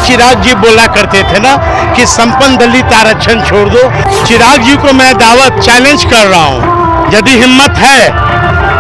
चिराग जी बोला करते थे ना कि संपन्न दलित आरक्षण छोड़ दो। चिराग जी को मैं दावत चैलेंज कर रहा हूँ, यदि हिम्मत है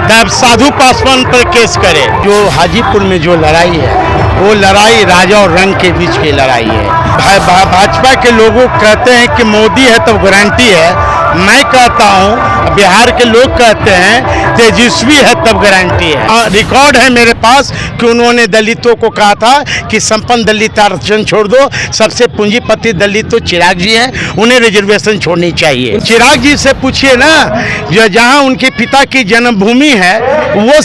तब साधु पासवान पर केस करे। जो हाजीपुर में जो लड़ाई है वो लड़ाई राजा और रंग के बीच की लड़ाई है। भाजपा के लोगों कहते हैं कि मोदी है तो गारंटी है। मैं कहता हूँ, बिहार के लोग कहते हैं तेजस्वी है तब गारंटी है। रिकॉर्ड है मेरे पास कि उन्होंने दलितों को कहा था कि संपन्न दलित आरक्षण छोड़ दो। सबसे पूंजीपति दलित तो चिराग जी हैं, उन्हें रिजर्वेशन छोड़नी चाहिए। चिराग जी से पूछिए ना, जो जहाँ उनके पिता की जन्मभूमि है वो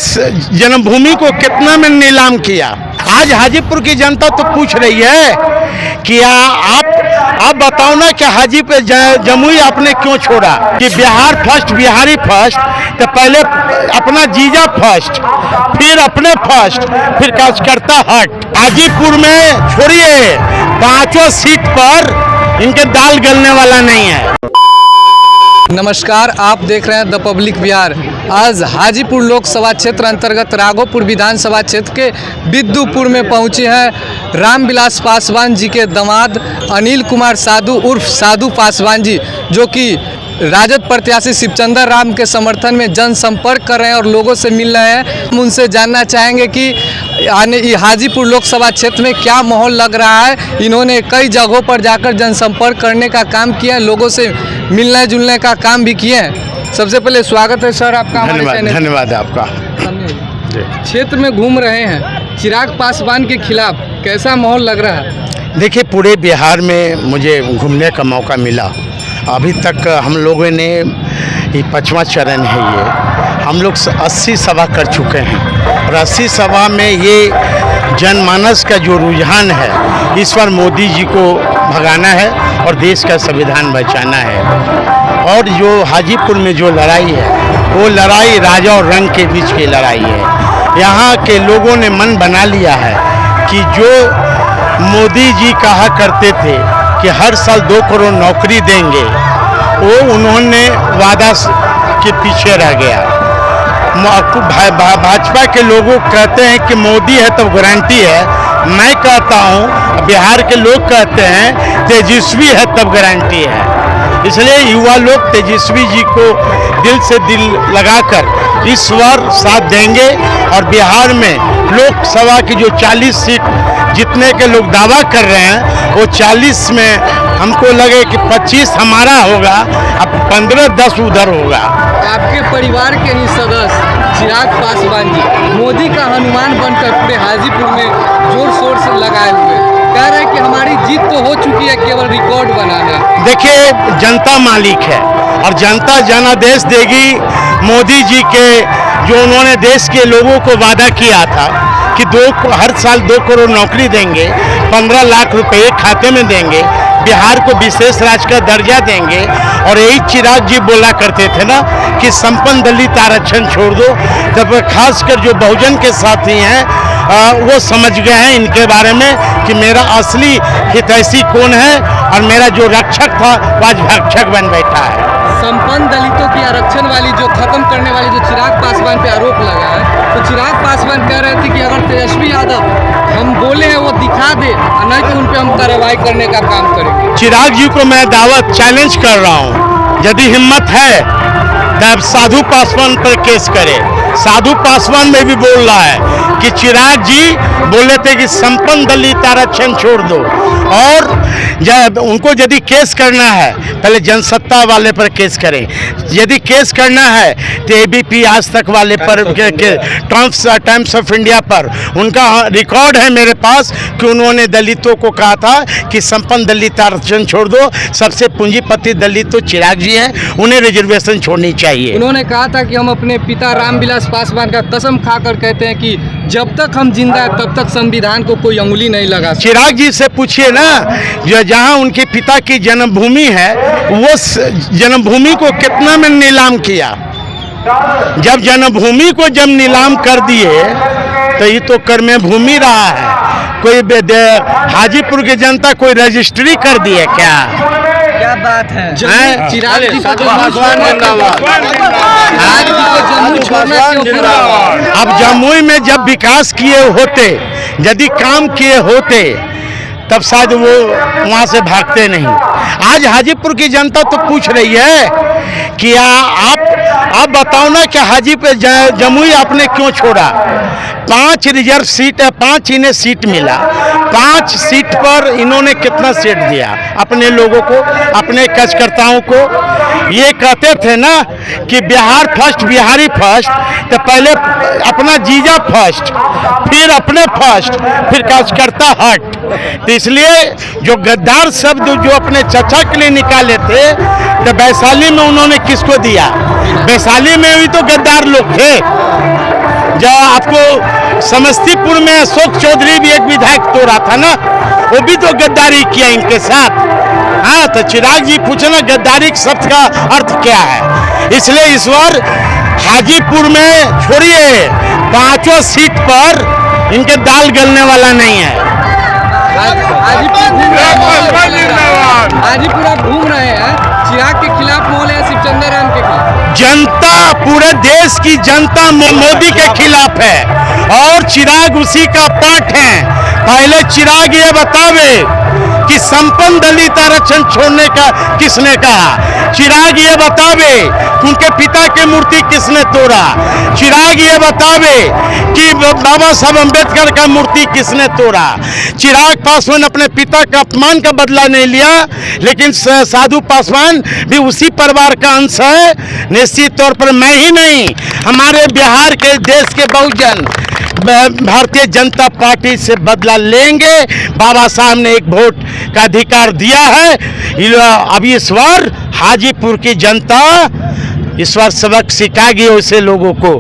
जन्मभूमि को कितना में नीलाम किया। आज हाजीपुर की जनता तो पूछ रही है कि आप बताओ ना कि हाजीपुर जमुई आपने क्यों छोड़ा। कि बिहार फर्स्ट, बिहारी फर्स्ट, तो पहले अपना जीजा फर्स्ट, फिर अपने फर्स्ट, फिर कार्यकर्ता हट। हाजीपुर में छोड़िए, 5 सीट पर इनके दाल गलने वाला नहीं है। नमस्कार, आप देख रहे हैं द पब्लिक बिहार। आज हाजीपुर लोकसभा क्षेत्र अंतर्गत राघोपुर विधानसभा क्षेत्र के बिद्दुपुर में पहुंचे हैं रामविलास पासवान जी के दामाद अनिल कुमार साधु उर्फ साधु पासवान जी, जो कि राजद प्रत्याशी शिवचंद्र राम के समर्थन में जनसंपर्क कर रहे हैं और लोगों से मिल रहे हैं। हम उनसे जानना चाहेंगे कि हाजीपुर लोकसभा क्षेत्र में क्या माहौल लग रहा है। इन्होंने कई जगहों पर जाकर जनसंपर्क करने का काम किया है, लोगों से मिलने जुलने का काम भी किए हैं। सबसे पहले स्वागत है सर आपका। धन्यवाद आपका। क्षेत्र में घूम रहे हैं, चिराग पासवान के खिलाफ कैसा माहौल लग रहा है? देखिए, पूरे बिहार में मुझे घूमने का मौका मिला। अभी तक हम लोगों ने, ये 5वां चरण है, ये हम लोग 80 सभा कर चुके हैं और 80 सभा में ये जनमानस का जो रुझान है, इस बार मोदी जी को भगाना है और देश का संविधान बचाना है। और जो हाजीपुर में जो लड़ाई है वो लड़ाई राजा और रंग के बीच की लड़ाई है। यहाँ के लोगों ने मन बना लिया है कि जो मोदी जी कहा करते थे कि हर साल 2 करोड़ नौकरी देंगे, वो उन्होंने वादा के पीछे रह गया। भाजपा के लोगों कहते हैं कि मोदी है तो गारंटी है। मैं कहता हूँ, बिहार के लोग कहते हैं तेजस्वी है तब गारंटी है। इसलिए युवा लोग तेजस्वी जी को दिल से दिल लगाकर इस बार साथ देंगे और बिहार में लोकसभा की जो 40 सीट जीतने के लोग दावा कर रहे हैं, वो 40 में हमको लगे कि 25 हमारा होगा, अब 15-10 उधर होगा। आपके परिवार के ही सदस्य चिराग पासवान जी मोदी का हनुमान बनकर पूरे हाजीपुर में जोर शोर से लगाए हुए कह रहे हैं कि हमारी जीत तो हो चुकी है, केवल रिकॉर्ड बनाना है। देखिए, जनता मालिक है और जनता जनादेश देगी। मोदी जी के जो उन्होंने देश के लोगों को वादा किया था कि हर साल 2 करोड़ नौकरी देंगे, 15 लाख रुपए खाते में देंगे, बिहार को विशेष राज्य का दर्जा देंगे। और यही चिराग जी बोला करते थे ना कि संपन्न दलित आरक्षण छोड़ दो। तब खासकर जो बहुजन के साथी हैं वो समझ गए हैं इनके बारे में कि मेरा असली हितैषी कौन है और मेरा जो रक्षक था वो आज भक्षक बन बैठा है। संपन्न दलितों की आरक्षण वाली जो खत्म करने वाली जो चिराग पासवान पे आरोप लगा है, तो चिराग पासवान कह रहे थे कि अगर तेजस्वी यादव हम बोले हैं वो दिखा दे, नहीं तो उन पे हम कार्रवाई करने का काम करेंगे। चिराग जी को मैं दावत चैलेंज कर रहा हूँ, यदि हिम्मत है तब साधु पासवान पर केस करे। साधु पासवान में भी बोल रहा है कि चिराग जी बोले थे कि संपन्न दलित आरक्षण छोड़ दो, और जब उनको यदि केस करना है पहले जनसत्ता वाले पर केस करें, यदि केस करना है तो एबीपी आज तक वाले पर टाइम्स ऑफ इंडिया पर उनका रिकॉर्ड है मेरे पास कि उन्होंने दलितों को कहा था कि संपन्न दलित आरक्षण छोड़ दो। सबसे पूंजीपति दलित तो चिराग जी हैं, उन्हें रिजर्वेशन छोड़नी चाहिए। उन्होंने कहा था कि हम अपने पिता रामविलास पासवान का कसम खाकर कहते हैं कि जब तक हम जिंदा हैं तब तक संविधान को कोई अंगुली नहीं लगा। चिराग जी से पूछिए ना, जो जहाँ उनके पिता की जन्मभूमि है वो जन्मभूमि को कितना में नीलाम किया। जब जन्मभूमि को जब नीलाम कर दिए तो ये तो कर्म भूमि रहा है। कोई हाजीपुर की जनता कोई रजिस्ट्री कर दी है क्या? क्या बात है? चिराग जी को अब जमुई में जब विकास किए होते, यदि काम किए होते तब शायद वो वहाँ से भागते नहीं। आज हाजीपुर की जनता तो पूछ रही है कि आप बताओ ना कि हाजीपुर जमुई आपने क्यों छोड़ा। 5 रिजर्व सीट है, 5 इन्हें सीट मिला, 5 सीट पर इन्होंने कितना सीट दिया अपने लोगों को, अपने कार्यकर्ताओं को। ये कहते थे ना कि बिहार फर्स्ट, बिहारी फर्स्ट, तो पहले अपना जीजा फर्स्ट, फिर अपने फर्स्ट, फिर कार्यकर्ता हट। तो इसलिए जो गद्दार शब्द जो अपने चचा के लिए निकाले थे, तो वैशाली में उन्होंने किसको दिया? वैशाली में भी तो गद्दार लोग थे। जब आपको समस्तीपुर में अशोक चौधरी भी एक विधायक तोड़ा था ना, वो भी तो गद्दारी किया इनके साथ। हाँ, तो चिराग जी पूछना गद्दारी शब्द का अर्थ क्या है। इसलिए इस बार हाजीपुर में छोड़िए, 5 सीट पर इनके दाल गलने वाला नहीं है। हाजीपुर आप घूम रहे हैं, चिराग के खिलाफ माहौल है, शिवचंद्र के खिलाफ? जनता, पूरे देश की जनता मोदी के खिलाफ है और चिराग उसी का पार्ट है। पहले चिराग ये बतावे कि संपन्न दलित आरक्षण छोड़ने का किसने कहा। चिराग ये बतावे उनके पिता की मूर्ति किसने तोड़ा। चिराग ये बतावे कि बाबा साहब अम्बेडकर का मूर्ति किसने तोड़ा। चिराग पासवान अपने पिता का अपमान का बदला नहीं लिया, लेकिन साधु पासवान भी उसी परिवार का अंश है। निश्चित तौर पर मैं ही नहीं, हमारे बिहार के देश के बहुजन भारतीय जनता पार्टी से बदला लेंगे। बाबा साहब ने एक वोट का अधिकार दिया है। अभी इस बार हाजीपुर की जनता इस बार सबक सिखाएगी उसे लोगों को।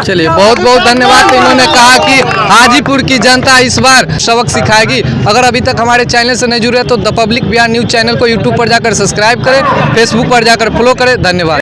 चलिए, बहुत बहुत धन्यवाद। इन्होंने कहा कि हाजीपुर की जनता इस बार सबक सिखाएगी। अगर अभी तक हमारे चैनल से नहीं जुड़े तो the public Bihar news channel को यूट्यूब पर जाकर सब्सक्राइब करें, फेसबुक पर जाकर फॉलो करें। धन्यवाद।